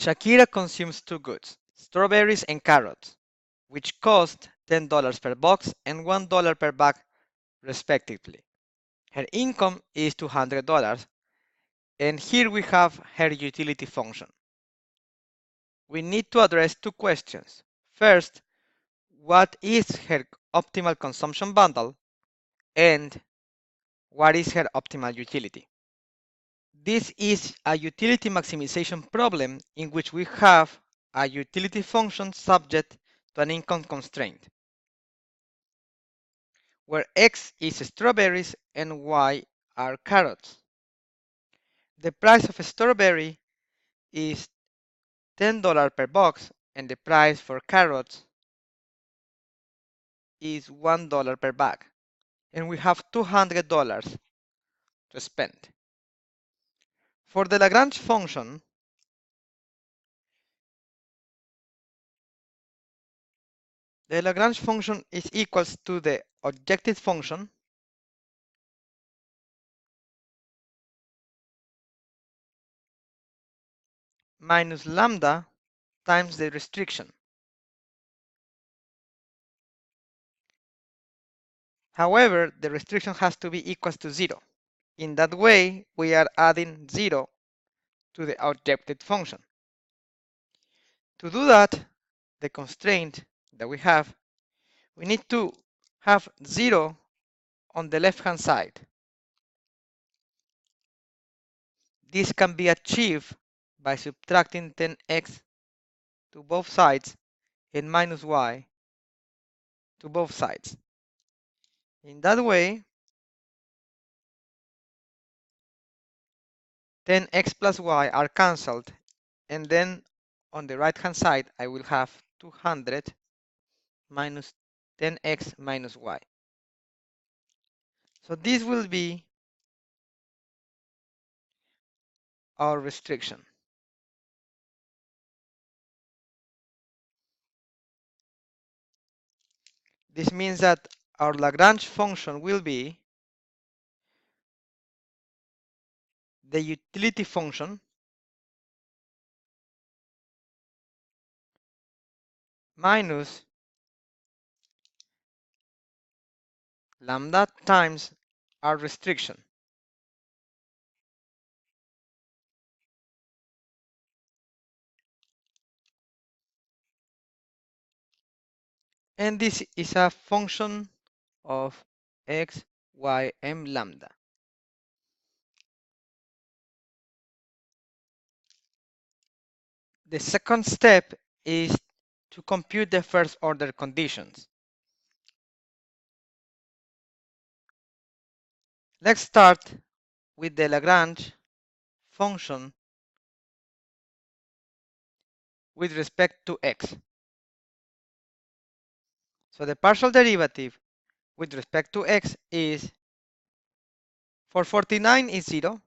Shakira consumes two goods, strawberries and carrots, which cost $10 per box and $1 per bag, respectively. Her income is $200, and here we have her utility function. We need to address two questions. First, what is her optimal consumption bundle, and what is her optimal utility? This is a utility maximization problem in which we have a utility function subject to an income constraint, where X is strawberries and Y are carrots. The price of a strawberry is $10 per box, and the price for carrots is $1 per bag, and we have $200 to spend. For the Lagrange function, the Lagrange function is equals to the objective function minus lambda times the restriction. However, the restriction has to be equals to 0. In that way, we are adding 0 to the objective function. To do that, the constraint that we need to have 0 on the left-hand side. This can be achieved by subtracting 10x to both sides and minus y to both sides. In that way, 10x plus y are cancelled, and then on the right hand side I will have 200 minus 10x minus y. So this will be our restriction. This means that our Lagrange function will be the utility function minus lambda times our restriction. And this is a function of x, y, and lambda. The second step is to compute the first order conditions. Let's start with the Lagrange function with respect to x. So the partial derivative with respect to x is, for 49 is 0,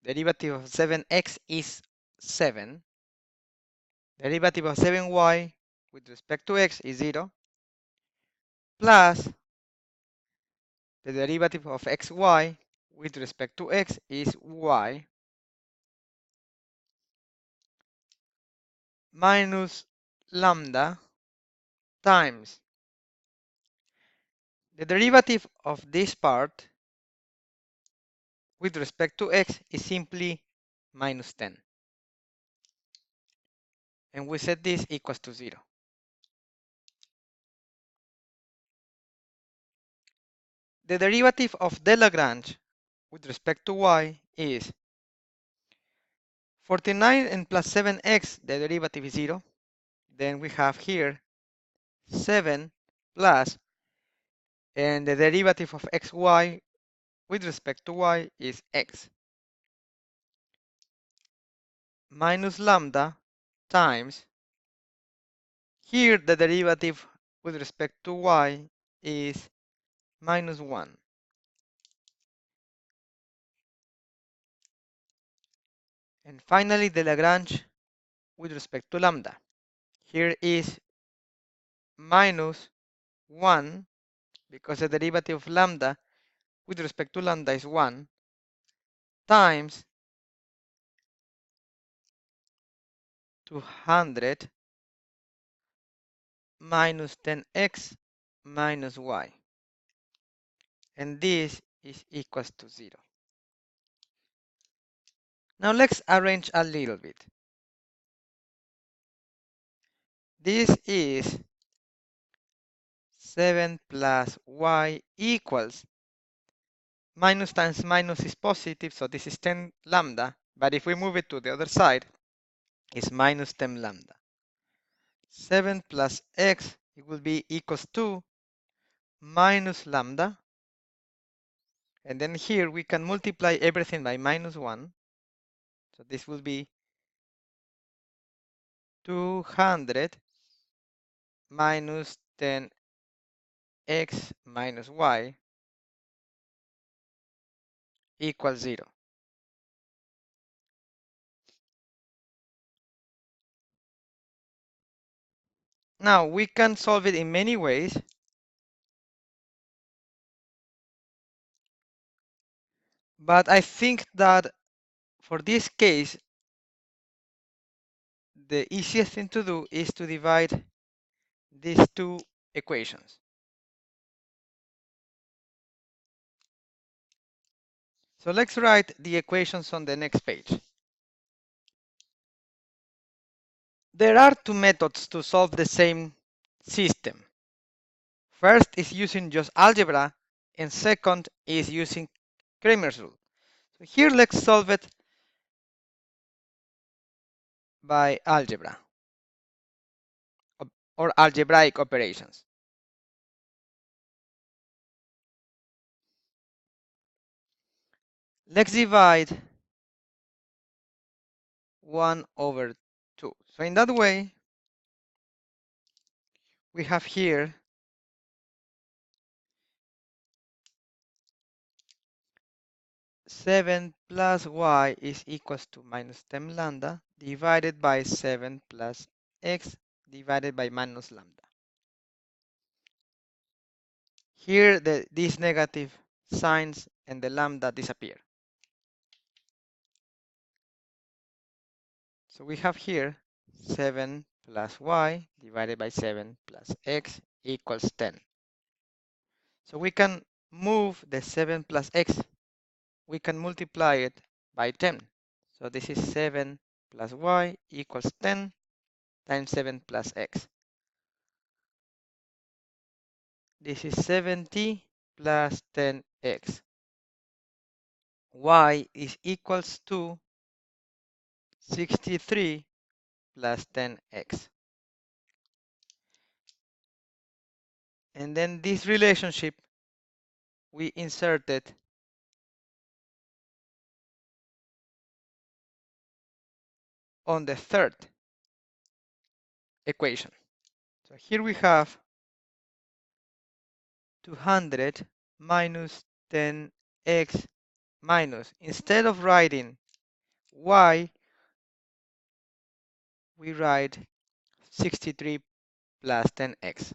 derivative of 7x is 7, derivative of 7y with respect to x is 0, plus the derivative of xy with respect to x is y, minus lambda times the derivative of this part with respect to x is simply minus 10. And we set this equals to 0. The derivative of the Lagrange with respect to y is 49 and plus 7x, the derivative is 0. Then we have here 7 plus, and the derivative of xy with respect to y is x, minus lambda times, here the derivative with respect to y is minus 1. And finally, the Lagrange with respect to lambda. Here is minus 1, because the derivative of lambda with respect to lambda is 1, times 200 minus 10x minus y. And this is equals to 0. Now let's arrange a little bit. This is 7 plus y equals minus times minus is positive, so this is 10 lambda. But if we move it to the other side, it's minus 10 lambda. 7 plus x, it will be equals to minus lambda. And then here we can multiply everything by minus 1. So this will be 200 minus 10x minus y equals 0. Now we can solve it in many ways. But I think that for this case, the easiest thing to do is to divide these two equations. So let's write the equations on the next page. There are two methods to solve the same system. First is using just algebra, and second is using Cramer's rule. So here let's solve it by algebra or algebraic operations. Let's divide 1 over 2. So in that way, we have here 7 plus y is equals to minus 10 lambda divided by 7 plus x divided by minus lambda. Here, these negative signs and the lambda disappear. So we have here 7 plus y divided by 7 plus x equals 10. So we can move the 7 plus x, we can multiply it by 10. So this is 7 plus y equals 10 times 7 plus x. This is 70 plus 10x. Y is equals to 63 plus 10x. And then this relationship we inserted on the third equation. So here we have 200 minus 10x minus, instead of writing y, we write 63 plus 10x.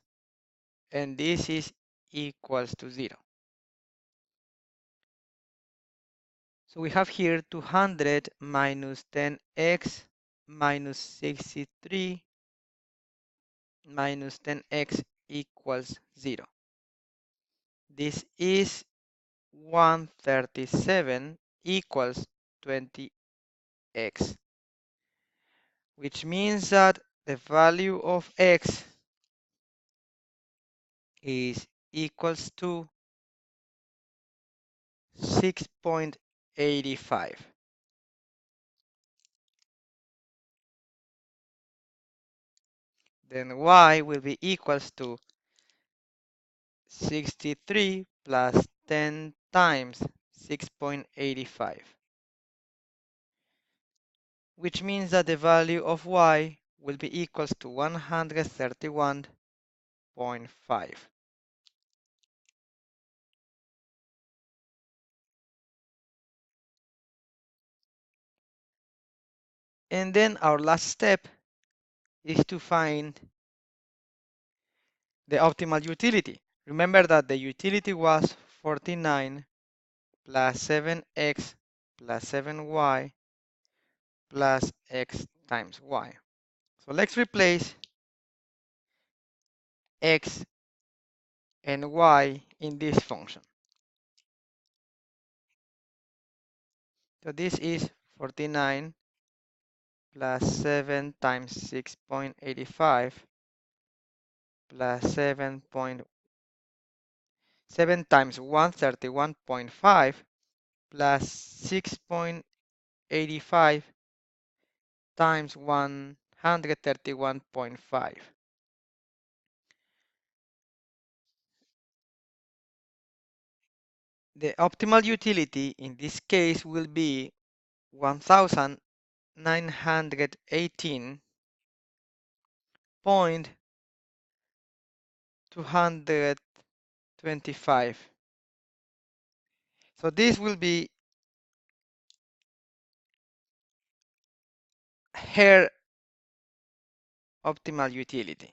And this is equals to 0. So we have here 200 minus 10x minus 63 minus 10x equals 0. This is 137 equals 20x, which means that the value of x is equals to 6.85. Then y will be equals to 63 plus 10 times 6.85, which means that the value of y will be equals to 131.5. And then our last step is to find the optimal utility. Remember that the utility was 49 plus 7x plus 7y plus x times y. So let's replace x and y in this function. So this is 49 plus 7 times 6.85 plus 7 times 131.5 plus 6.85 times 131.5. The optimal utility in this case will be 1918.225. So this will be her optimal utility.